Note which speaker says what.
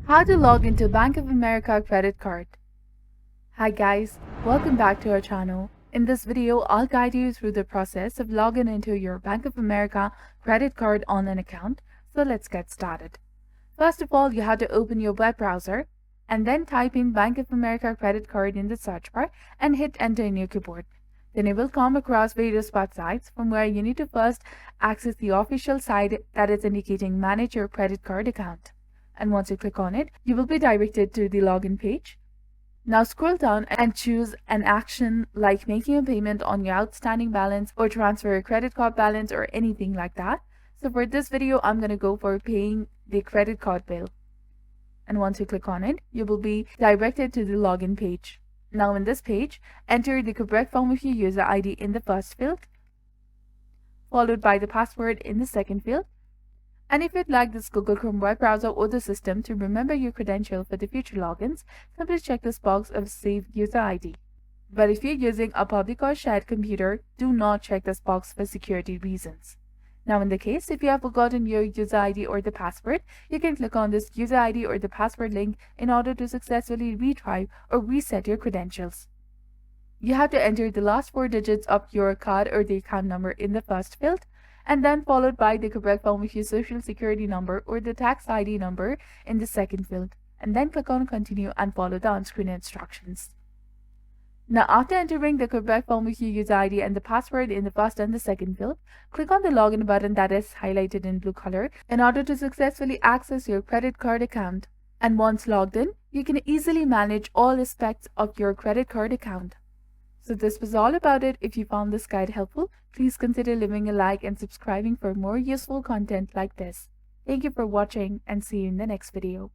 Speaker 1: How to log into Bank of America credit card. Hi guys, welcome back to our channel. In this video, I'll guide you through the process of logging into your Bank of America credit card online account. So let's get started. First of all, you have to open your web browser and then type in Bank of America credit card in the search bar and hit enter in your keyboard. Then you will come across various websites from where you need to first access the official site that is indicating manage your credit card account. And once you click on it, you will be directed to the login page. Now scroll down and choose an action like making a payment on your outstanding balance or transfer a credit card balance or anything like that. So for this video, I'm going to go for paying the credit card bill. And once you click on it, you will be directed to the login page. Now in this page, enter the correct form of your user ID in the first field, followed by the password in the second field. And if you'd like this Google Chrome web browser or the system to remember your credential for the future logins, simply check this box of Save User ID. But if you're using a public or shared computer, do not check this box for security reasons. Now in the case, if you have forgotten your user ID or the password, you can click on this user ID or the password link in order to successfully retry or reset your credentials. You have to enter the last 4 digits of your card or the account number in the first field, and then followed by the correct form of your social security number or the tax ID number in the second field, and then click on continue and follow the on-screen instructions. Now after entering the correct form of your user ID and the password in the first and the second field, click on the login button that is highlighted in blue color in order to successfully access your credit card account. And once logged in, you can easily manage all aspects of your credit card account. So this was all about it. If you found this guide helpful, please consider leaving a like and subscribing for more useful content like this. Thank you for watching and see you in the next video.